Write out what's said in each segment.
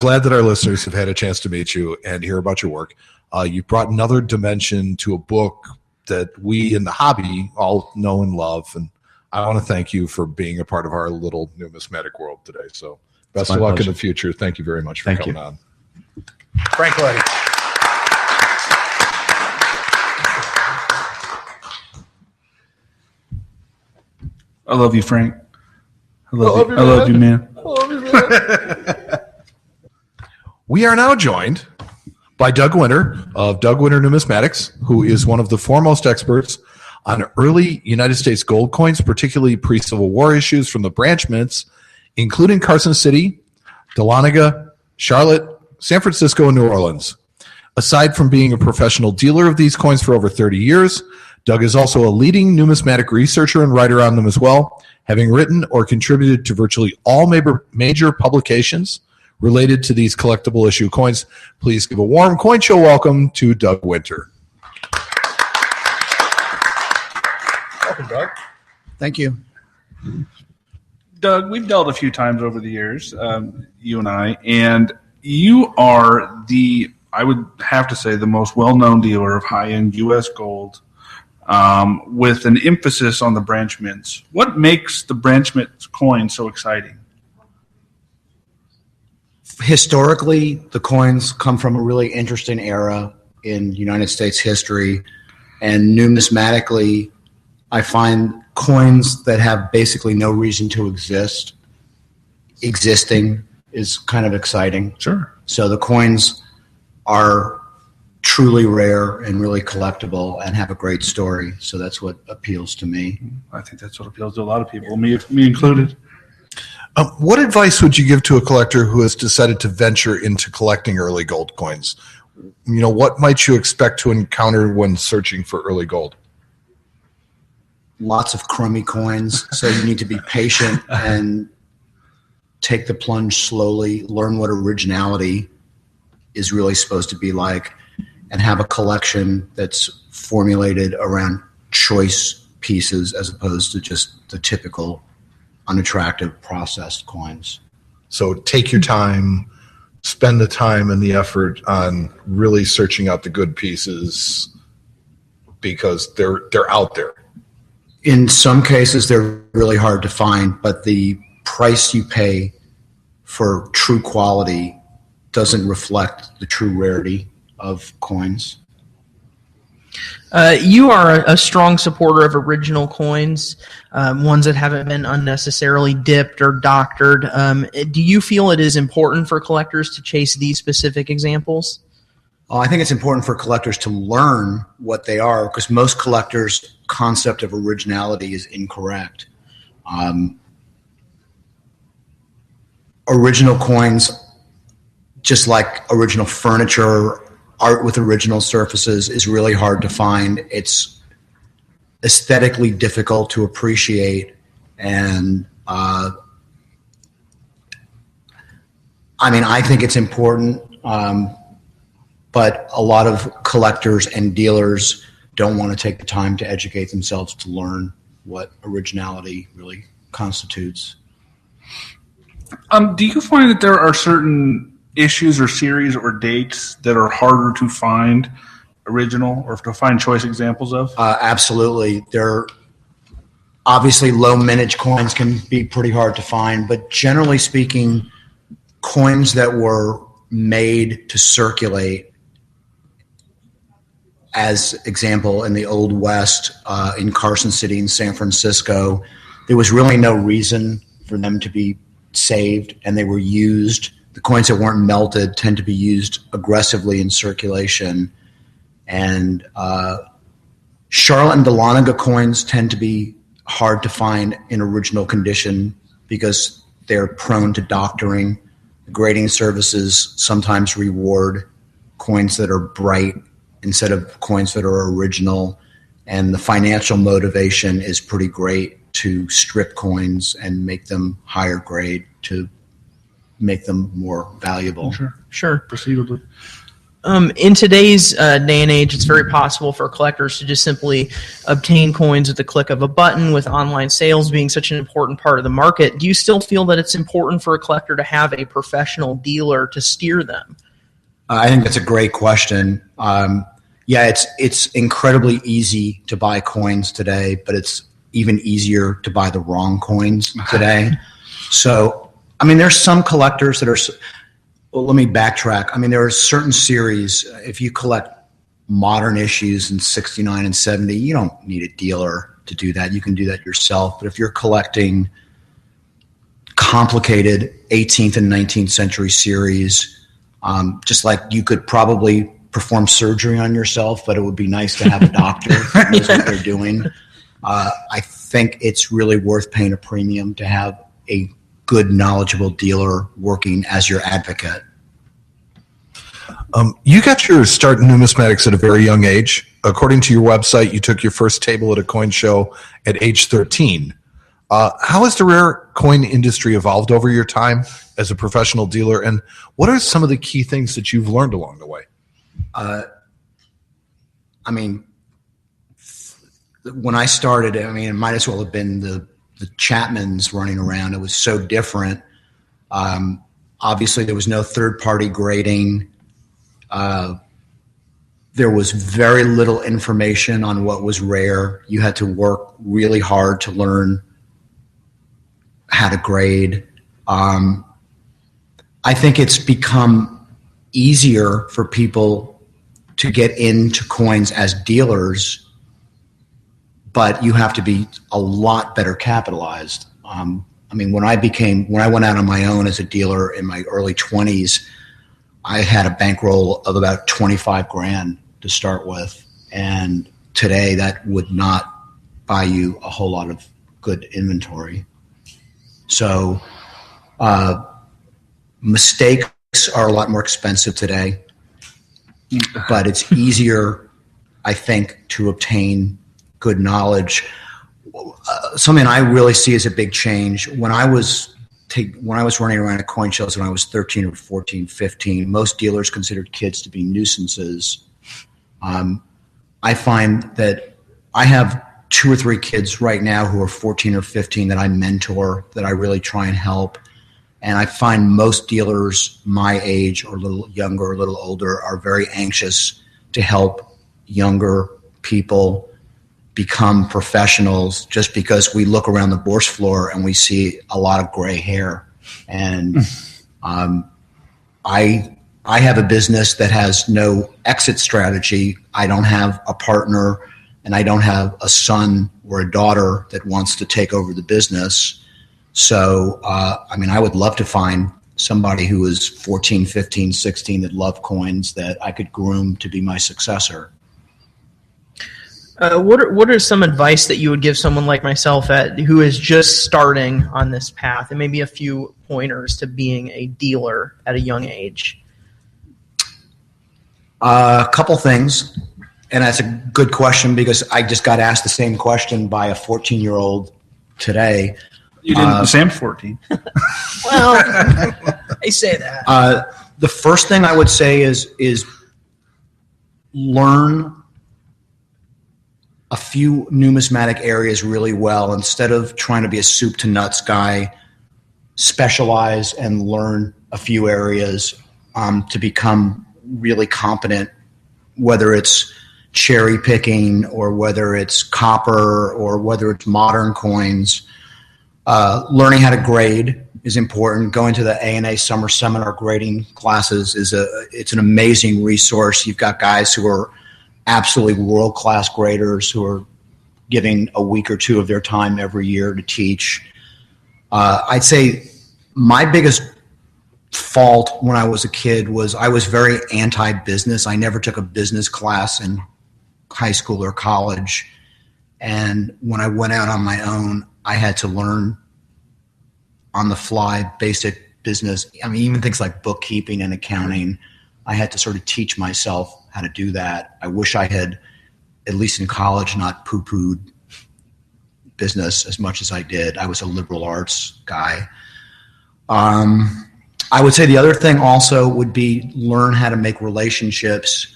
glad that our listeners have had a chance to meet you and hear about your work. You brought another dimension to a book that we in the hobby all know and love, and I want to thank you for being a part of our little numismatic world today. So best of luck in the future. Thank you very much for coming on. Frank Colletti. I love you, Frank. I love you, man. We are now joined by Doug Winter of Doug Winter Numismatics, who is one of the foremost experts on early United States gold coins, particularly pre-Civil War issues from the branch mints, including Carson City, Dahlonega, Charlotte, San Francisco, and New Orleans. Aside from being a professional dealer of these coins for over 30 years, Doug is also a leading numismatic researcher and writer on them as well, having written or contributed to virtually all major publications related to these collectible issue coins. Please give a warm Coin Show welcome to Doug Winter. Welcome, Doug. Thank you. Doug, we've dealt a few times over the years, you and I, and you are I would have to say, the most well-known dealer of high-end U.S. gold, with an emphasis on the branch mints. What makes the branch mint coin so exciting? Historically, the coins come from a really interesting era in United States history, and numismatically, I find coins that have basically no reason to exist, existing is kind of exciting. Sure. So the coins are truly rare and really collectible and have a great story. So that's what appeals to me. I think that's what appeals to a lot of people, me included. What advice would you give to a collector who has decided to venture into collecting early gold coins? You know, what might you expect to encounter when searching for early gold? Lots of crummy coins. So you need to be patient and take the plunge slowly, learn what originality is really supposed to be like, and have a collection that's formulated around choice pieces as opposed to just the typical unattractive processed coins. So take your time, spend the time and the effort on really searching out the good pieces because they're out there. In some cases, they're really hard to find, but the price you pay for true quality doesn't reflect the true rarity of coins. You are a strong supporter of original coins, ones that haven't been unnecessarily dipped or doctored. Do you feel it is important for collectors to chase these specific examples? I think it's important for collectors to learn what they are, because most collectors' concept of originality is incorrect. Original coins, just like original furniture, art with original surfaces, is really hard to find. It's aesthetically difficult to appreciate, and I think it's important, but a lot of collectors and dealers don't want to take the time to educate themselves to learn what originality really constitutes. Do you find that there are certain issues or series or dates that are harder to find original or to find choice examples of? Absolutely. Obviously, low mintage coins can be pretty hard to find, but generally speaking, coins that were made to circulate, as example, in the Old West, in Carson City and San Francisco, there was really no reason for them to be saved, and they were used. The coins that weren't melted tend to be used aggressively in circulation. And Charlotte and Dahlonega coins tend to be hard to find in original condition because they're prone to doctoring. The grading services sometimes reward coins that are bright instead of coins that are original. And the financial motivation is pretty great to strip coins and make them higher grade to make them more valuable. Sure. Perceivably. In today's day and age, it's very possible for collectors to just simply obtain coins with the click of a button, with online sales being such an important part of the market. Do you still feel that it's important for a collector to have a professional dealer to steer them? I think that's a great question. It's incredibly easy to buy coins today, but it's even easier to buy the wrong coins today. So, there's some collectors that are... Well, let me backtrack. There are certain series, if you collect modern issues in 69 and 70, you don't need a dealer to do that. You can do that yourself. But if you're collecting complicated 18th and 19th century series, just like you could probably perform surgery on yourself, but it would be nice to have a doctor who knows what they're doing. I think it's really worth paying a premium to have a good, knowledgeable dealer working as your advocate. You got your start in numismatics at a very young age. According to your website, you took your first table at a coin show at age 13. How has the rare coin industry evolved over your time as a professional dealer, and what are some of the key things that you've learned along the way? When I started, it might as well have been the Chapmans running around. It was so different. Obviously, there was no third-party grading. There was very little information on what was rare. You had to work really hard to learn how to grade. I think it's become easier for people to get into coins as dealers, but you have to be a lot better capitalized. When I went out on my own as a dealer in my early 20s, I had a bankroll of about $25,000 to start with, and today that would not buy you a whole lot of good inventory. So mistakes are a lot more expensive today, but it's easier, I think, to obtain good knowledge. Something I really see as a big change, when I was running around at coin shows when I was 13 or 14, 15, most dealers considered kids to be nuisances. I find that I have 2 or 3 kids right now who are 14 or 15 that I mentor, that I really try and help. And I find most dealers my age or a little younger or a little older are very anxious to help younger people become professionals, just because we look around the bourse floor and we see a lot of gray hair. And I have a business that has no exit strategy. I don't have a partner, and I don't have a son or a daughter that wants to take over the business. So, I would love to find somebody who is 14, 15, 16 that loved coins that I could groom to be my successor. What are some advice that you would give someone like myself who is just starting on this path, and maybe a few pointers to being a dealer at a young age? A couple things, and that's a good question because I just got asked the same question by a 14-year-old today. You didn't. Sam's 14. Well, I say that. The first thing I would say is learn a few numismatic areas really well. Instead of trying to be a soup to nuts guy, specialize and learn a few areas to become really competent, whether it's cherry picking or whether it's copper or whether it's modern coins. Learning how to grade is important. Going to the ANA summer seminar grading classes it's an amazing resource. You've got guys who are absolutely world-class graders who are giving a week or 2 of their time every year to teach. I'd say my biggest fault when I was a kid was I was very anti-business. I never took a business class in high school or college. And when I went out on my own, I had to learn on the fly basic business. Even things like bookkeeping and accounting, I had to sort of teach myself how to do that. I wish I had, at least in college, not poo-pooed business as much as I did. I was a liberal arts guy. I would say the other thing also would be learn how to make relationships.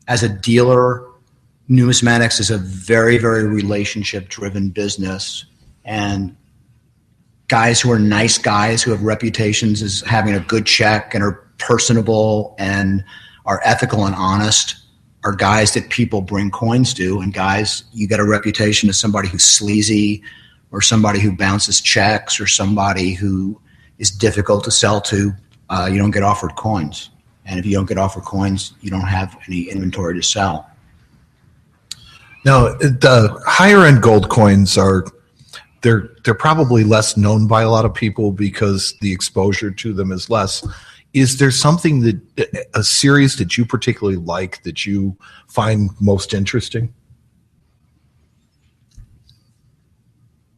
As a dealer, numismatics is a very, very relationship-driven business, and guys who are nice guys who have reputations as having a good check and are personable and are ethical and honest are guys that people bring coins to. And guys, you get a reputation as somebody who's sleazy or somebody who bounces checks or somebody who is difficult to sell to, you don't get offered coins. And if you don't get offered coins, you don't have any inventory to sell. Now, the higher end gold coins they're probably less known by a lot of people because the exposure to them is less. Is there something a series that you particularly like that you find most interesting?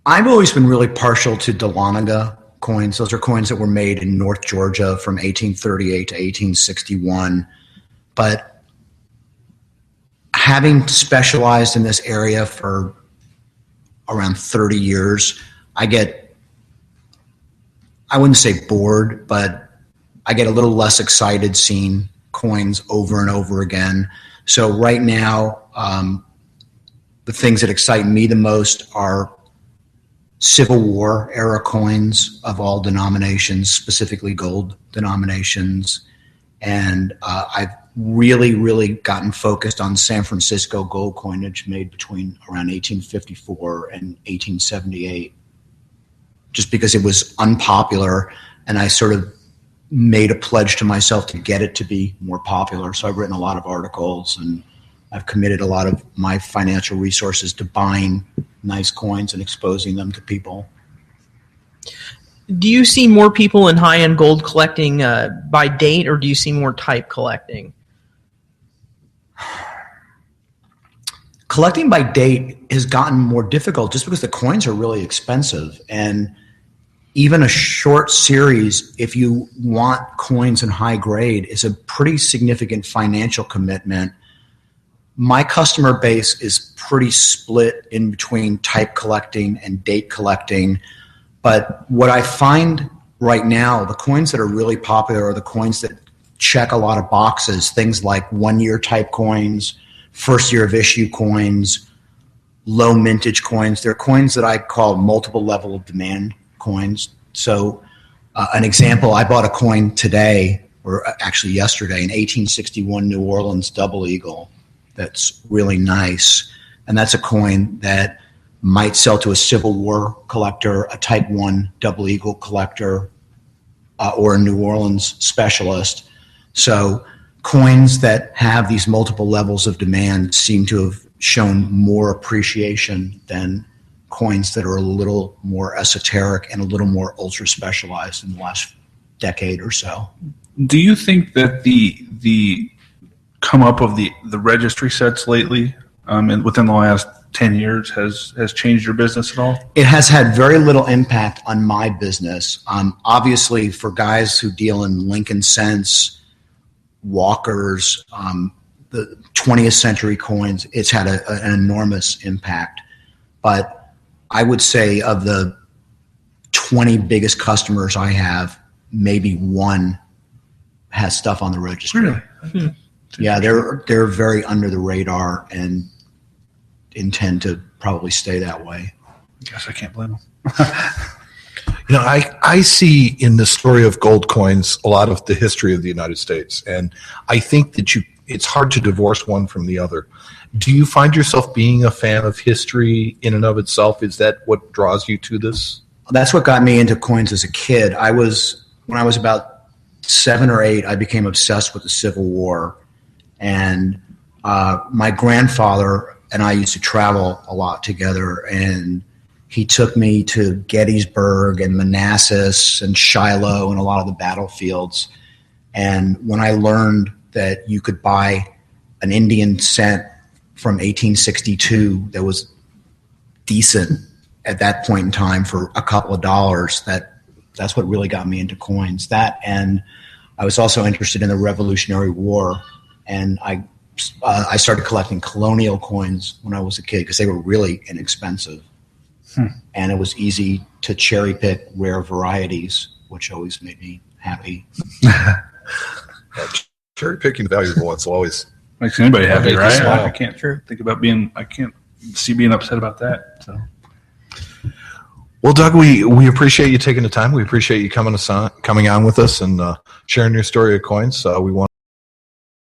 I've always been really partial to Dahlonega coins. Those are coins that were made in North Georgia from 1838 to 1861. But having specialized in this area for around 30 years, I wouldn't say bored, but I get a little less excited seeing coins over and over again. So right now, the things that excite me the most are Civil War era coins of all denominations, specifically gold denominations. And I've really gotten focused on San Francisco gold coinage made between around 1854 and 1878, just because it was unpopular, and I sort of made a pledge to myself to get it to be more popular. So I've written a lot of articles, and I've committed a lot of my financial resources to buying nice coins and exposing them to people. Do you see more people in high-end gold collecting by date, or do you see more type collecting? Collecting by date has gotten more difficult just because the coins are really expensive. And even a short series, if you want coins in high grade, is a pretty significant financial commitment. My customer base is pretty split in between type collecting and date collecting. But what I find right now, the coins that are really popular are the coins that check a lot of boxes, things like 1-year type coins, first year of issue coins, low mintage coins. They're coins that I call multiple level of demand coins. So an example, I bought a coin today, or actually yesterday, an 1861 New Orleans double eagle that's really nice. And that's a coin that might sell to a Civil War collector, a Type 1 double eagle collector, or a New Orleans specialist. So coins that have these multiple levels of demand seem to have shown more appreciation than coins that are a little more esoteric and a little more ultra specialized in the last decade or so. Do you think that the come up of the registry sets lately, and within the last 10 years, has changed your business at all? It has had very little impact on my business. Obviously, for guys who deal in Lincoln cents, walkers, the 20th century coins, it's had an enormous impact. But I would say of the 20 biggest customers I have, maybe one has stuff on the registry. Really? Hmm. Yeah, they're very under the radar and intend to probably stay that way. Guess I can't blame them. I see in the story of gold coins a lot of the history of the United States, and I think that it's hard to divorce one from the other. Do you find yourself being a fan of history in and of itself? Is that what draws you to this? That's what got me into coins as a kid. When I was about 7 or 8, I became obsessed with the Civil War. And my grandfather and I used to travel a lot together, and he took me to Gettysburg and Manassas and Shiloh and a lot of the battlefields. And when I learned that you could buy an Indian cent from 1862 that was decent at that point in time for a couple of dollars, that's what really got me into coins. That, and I was also interested in the Revolutionary War, and I started collecting colonial coins when I was a kid because they were really inexpensive. And it was easy to cherry pick rare varieties, which always made me happy. Cherry picking the valuable ones will always. Makes anybody happy, Make you right? smile. I can't think about being. I can't see being upset about that. So. Well, Doug, we appreciate you taking the time. We appreciate you coming on with us and sharing your story of coins. We want